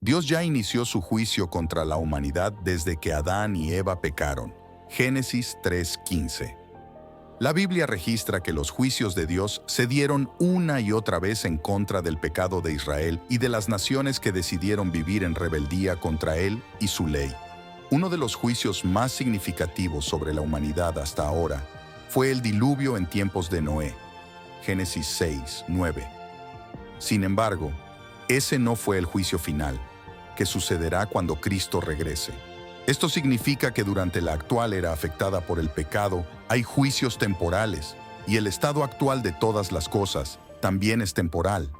Dios ya inició su juicio contra la humanidad desde que Adán y Eva pecaron. Génesis 3:15. La Biblia registra que los juicios de Dios se dieron una y otra vez en contra del pecado de Israel y de las naciones que decidieron vivir en rebeldía contra Él y su ley. Uno de los juicios más significativos sobre la humanidad hasta ahora fue el diluvio en tiempos de Noé. Génesis 6:9. Sin embargo, ese no fue el juicio final, que sucederá cuando Cristo regrese. Esto significa que durante la actual era afectada por el pecado, hay juicios temporales, y el estado actual de todas las cosas también es temporal.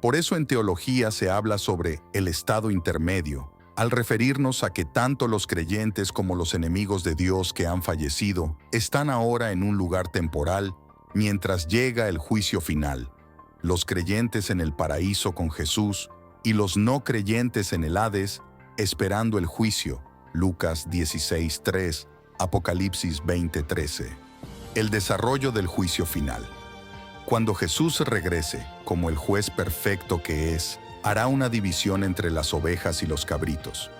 Por eso en teología se habla sobre el estado intermedio, al referirnos a que tanto los creyentes como los enemigos de Dios que han fallecido están ahora en un lugar temporal mientras llega el juicio final. Los creyentes en el paraíso con Jesús y los no creyentes en el Hades esperando el juicio. Lucas 16:3, Apocalipsis 20:13. El desarrollo del juicio final. Cuando Jesús regrese, como el juez perfecto que es, hará una división entre las ovejas y los cabritos.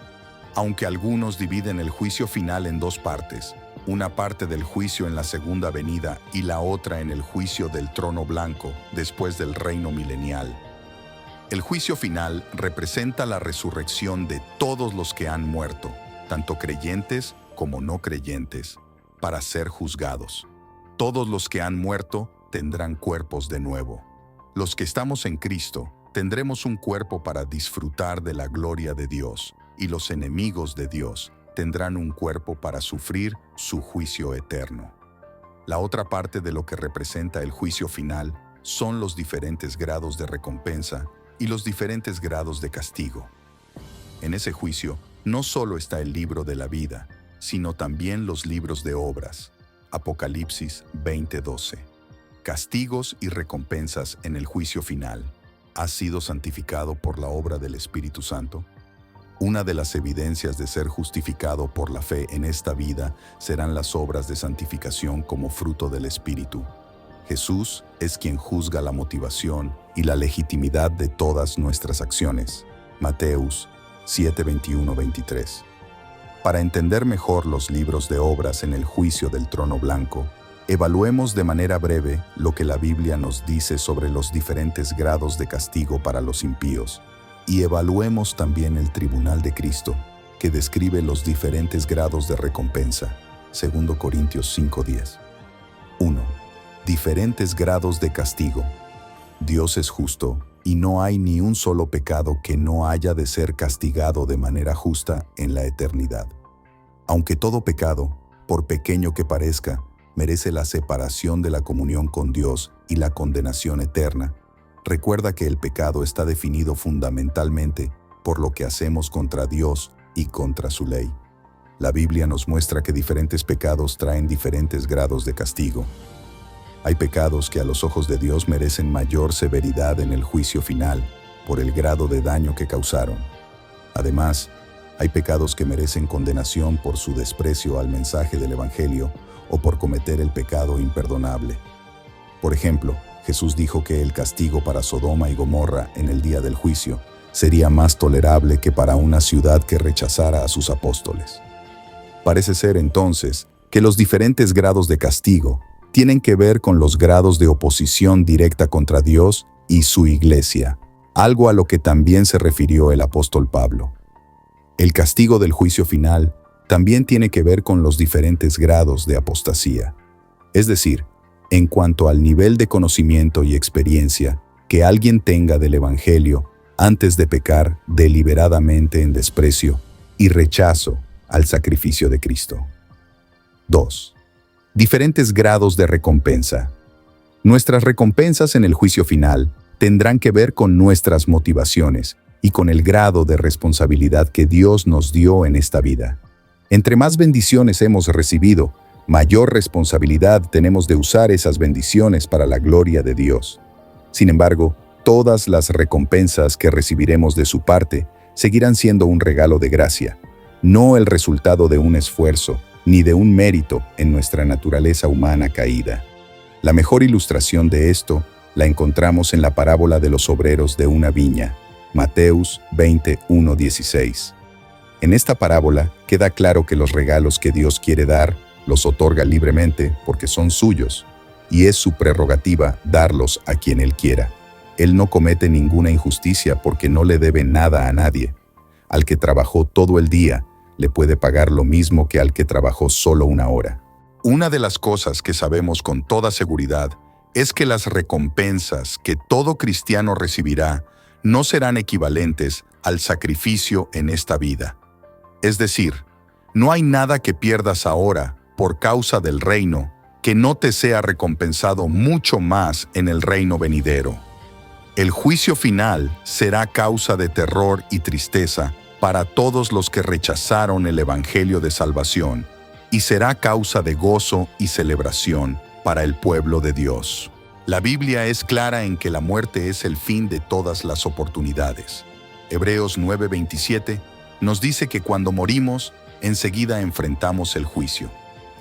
Aunque algunos dividen el juicio final en dos partes, una parte del juicio en la segunda venida y la otra en el juicio del trono blanco después del reino milenial. El juicio final representa la resurrección de todos los que han muerto, tanto creyentes como no creyentes, para ser juzgados. Todos los que han muerto tendrán cuerpos de nuevo. Los que estamos en Cristo tendremos un cuerpo para disfrutar de la gloria de Dios, y los enemigos de Dios tendrán un cuerpo para sufrir su juicio eterno. La otra parte de lo que representa el juicio final son los diferentes grados de recompensa y los diferentes grados de castigo. En ese juicio, no solo está el libro de la vida, sino también los libros de obras. Apocalipsis 20:12. Castigos y recompensas en el juicio final. ¿Has sido santificado por la obra del Espíritu Santo? Una de las evidencias de ser justificado por la fe en esta vida serán las obras de santificación como fruto del Espíritu. Jesús es quien juzga la motivación y la legitimidad de todas nuestras acciones. Mateos 7:21-23. Para entender mejor los libros de obras en el juicio del trono blanco, evaluemos de manera breve lo que la Biblia nos dice sobre los diferentes grados de castigo para los impíos, y evaluemos también el tribunal de Cristo, que describe los diferentes grados de recompensa. 2 Corintios 5:10. 1. Diferentes grados de castigo. Dios es justo, y no hay ni un solo pecado que no haya de ser castigado de manera justa en la eternidad. Aunque todo pecado, por pequeño que parezca, merece la separación de la comunión con Dios y la condenación eterna, recuerda que el pecado está definido fundamentalmente por lo que hacemos contra Dios y contra su ley. La Biblia nos muestra que diferentes pecados traen diferentes grados de castigo. Hay pecados que a los ojos de Dios merecen mayor severidad en el juicio final por el grado de daño que causaron. Además, hay pecados que merecen condenación por su desprecio al mensaje del Evangelio o por cometer el pecado imperdonable. Por ejemplo, Jesús dijo que el castigo para Sodoma y Gomorra en el día del juicio sería más tolerable que para una ciudad que rechazara a sus apóstoles. Parece ser entonces que los diferentes grados de castigo tienen que ver con los grados de oposición directa contra Dios y su iglesia, algo a lo que también se refirió el apóstol Pablo. El castigo del juicio final también tiene que ver con los diferentes grados de apostasía, es decir, en cuanto al nivel de conocimiento y experiencia que alguien tenga del Evangelio antes de pecar deliberadamente en desprecio y rechazo al sacrificio de Cristo. 2. Diferentes grados de recompensa. Nuestras recompensas en el juicio final tendrán que ver con nuestras motivaciones y con el grado de responsabilidad que Dios nos dio en esta vida. Entre más bendiciones hemos recibido, mayor responsabilidad tenemos de usar esas bendiciones para la gloria de Dios. Sin embargo, todas las recompensas que recibiremos de su parte seguirán siendo un regalo de gracia, no el resultado de un esfuerzo ni de un mérito en nuestra naturaleza humana caída. La mejor ilustración de esto la encontramos en la parábola de los obreros de una viña. Mateus 21:16. En esta parábola queda claro que los regalos que Dios quiere dar los otorga libremente porque son suyos, y es su prerrogativa darlos a quien Él quiera. Él no comete ninguna injusticia porque no le debe nada a nadie. Al que trabajó todo el día, le puede pagar lo mismo que al que trabajó solo una hora. Una de las cosas que sabemos con toda seguridad es que las recompensas que todo cristiano recibirá no serán equivalentes al sacrificio en esta vida. Es decir, no hay nada que pierdas ahora por causa del reino que no te sea recompensado mucho más en el reino venidero. El juicio final será causa de terror y tristeza para todos los que rechazaron el evangelio de salvación, y será causa de gozo y celebración para el pueblo de Dios. La Biblia es clara en que la muerte es el fin de todas las oportunidades. Hebreos 9:27 nos dice que cuando morimos, enseguida enfrentamos el juicio.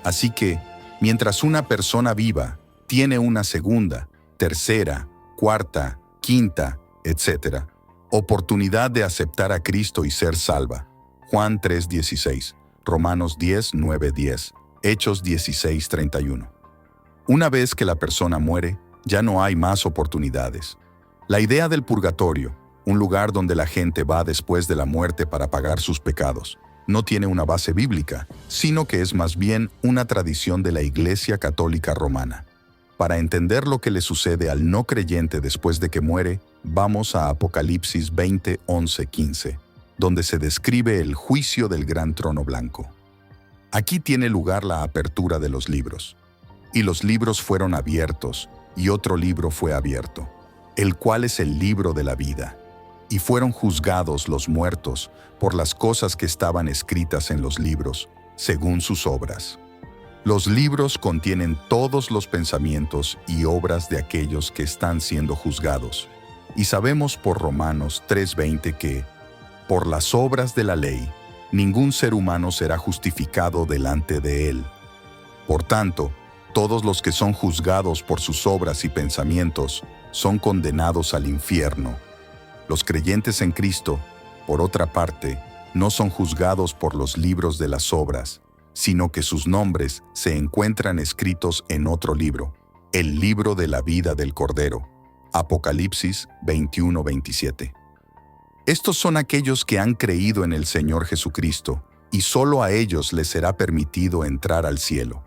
Así que, mientras una persona viva tiene una segunda, tercera, cuarta, quinta, etc., oportunidad de aceptar a Cristo y ser salva. Juan 3:16, Romanos 10:9-10, Hechos 16:31. Una vez que la persona muere, ya no hay más oportunidades. La idea del purgatorio, un lugar donde la gente va después de la muerte para pagar sus pecados, no tiene una base bíblica, sino que es más bien una tradición de la Iglesia Católica Romana. Para entender lo que le sucede al no creyente después de que muere, vamos a Apocalipsis 20:11-15, donde se describe el juicio del gran trono blanco. Aquí tiene lugar la apertura de los libros. Y los libros fueron abiertos, y otro libro fue abierto, el cual es el libro de la vida. Y fueron juzgados los muertos por las cosas que estaban escritas en los libros, según sus obras. Los libros contienen todos los pensamientos y obras de aquellos que están siendo juzgados. Y sabemos por Romanos 3:20 que, por las obras de la ley, ningún ser humano será justificado delante de él. Por tanto, todos los que son juzgados por sus obras y pensamientos son condenados al infierno. Los creyentes en Cristo, por otra parte, no son juzgados por los libros de las obras, sino que sus nombres se encuentran escritos en otro libro, el libro de la vida del Cordero. Apocalipsis 21:27. Estos son aquellos que han creído en el Señor Jesucristo, y solo a ellos les será permitido entrar al cielo.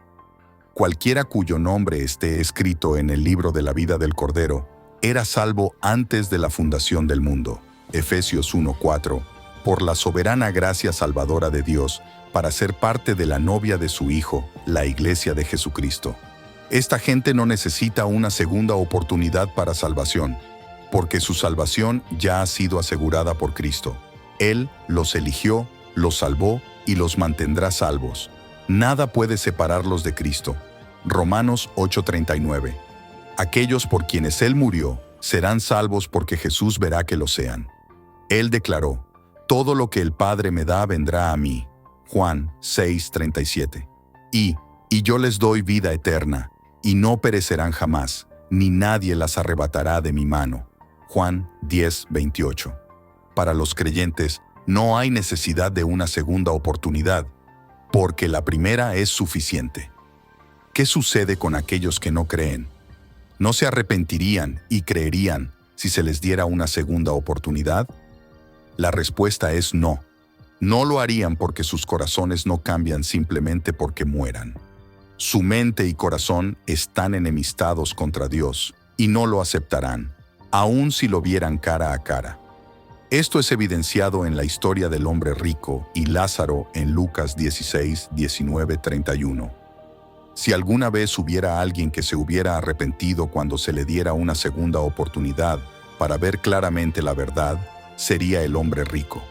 Cualquiera cuyo nombre esté escrito en el libro de la vida del Cordero, era salvo antes de la fundación del mundo. Efesios 1:4, por la soberana gracia salvadora de Dios, para ser parte de la novia de su Hijo, la Iglesia de Jesucristo. Esta gente no necesita una segunda oportunidad para salvación, porque su salvación ya ha sido asegurada por Cristo. Él los eligió, los salvó y los mantendrá salvos. Nada puede separarlos de Cristo. Romanos 8:39. Aquellos por quienes Él murió serán salvos porque Jesús verá que lo sean. Él declaró, todo lo que el Padre me da vendrá a mí. Juan 6:37. Y yo les doy vida eterna, y no perecerán jamás, ni nadie las arrebatará de mi mano. Juan 10:28. Para los creyentes, no hay necesidad de una segunda oportunidad, porque la primera es suficiente. ¿Qué sucede con aquellos que no creen? ¿No se arrepentirían y creerían si se les diera una segunda oportunidad? La respuesta es no. No lo harían porque sus corazones no cambian simplemente porque mueran. Su mente y corazón están enemistados contra Dios y no lo aceptarán, aun si lo vieran cara a cara. Esto es evidenciado en la historia del hombre rico y Lázaro en Lucas 16, 19, 31. Si alguna vez hubiera alguien que se hubiera arrepentido cuando se le diera una segunda oportunidad para ver claramente la verdad, sería el hombre rico.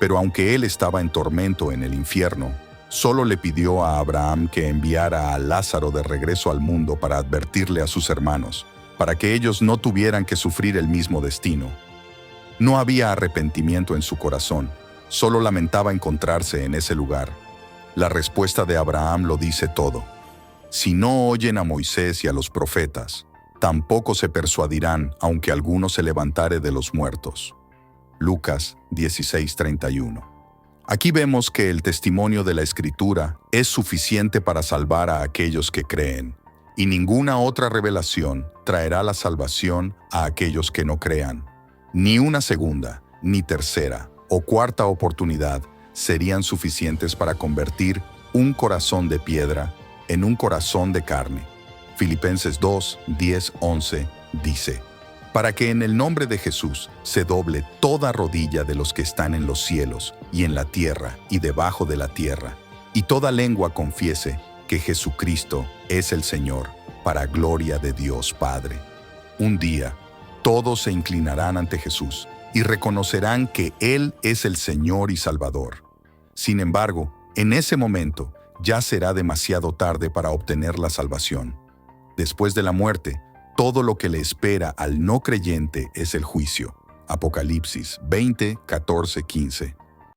Pero aunque él estaba en tormento en el infierno, solo le pidió a Abraham que enviara a Lázaro de regreso al mundo para advertirle a sus hermanos, para que ellos no tuvieran que sufrir el mismo destino. No había arrepentimiento en su corazón, solo lamentaba encontrarse en ese lugar. La respuesta de Abraham lo dice todo. Si no oyen a Moisés y a los profetas, tampoco se persuadirán aunque alguno se levantare de los muertos. Lucas 16:31. Aquí vemos que el testimonio de la Escritura es suficiente para salvar a aquellos que creen, y ninguna otra revelación traerá la salvación a aquellos que no crean. Ni una segunda, ni tercera o cuarta oportunidad serían suficientes para convertir un corazón de piedra en un corazón de carne. Filipenses 2, 10, 11 dice: para que en el nombre de Jesús se doble toda rodilla de los que están en los cielos y en la tierra y debajo de la tierra, y toda lengua confiese que Jesucristo es el Señor, para gloria de Dios Padre. Un día, todos se inclinarán ante Jesús y reconocerán que Él es el Señor y Salvador. Sin embargo, en ese momento ya será demasiado tarde para obtener la salvación. Después de la muerte, todo lo que le espera al no creyente es el juicio. Apocalipsis 20, 14, 15.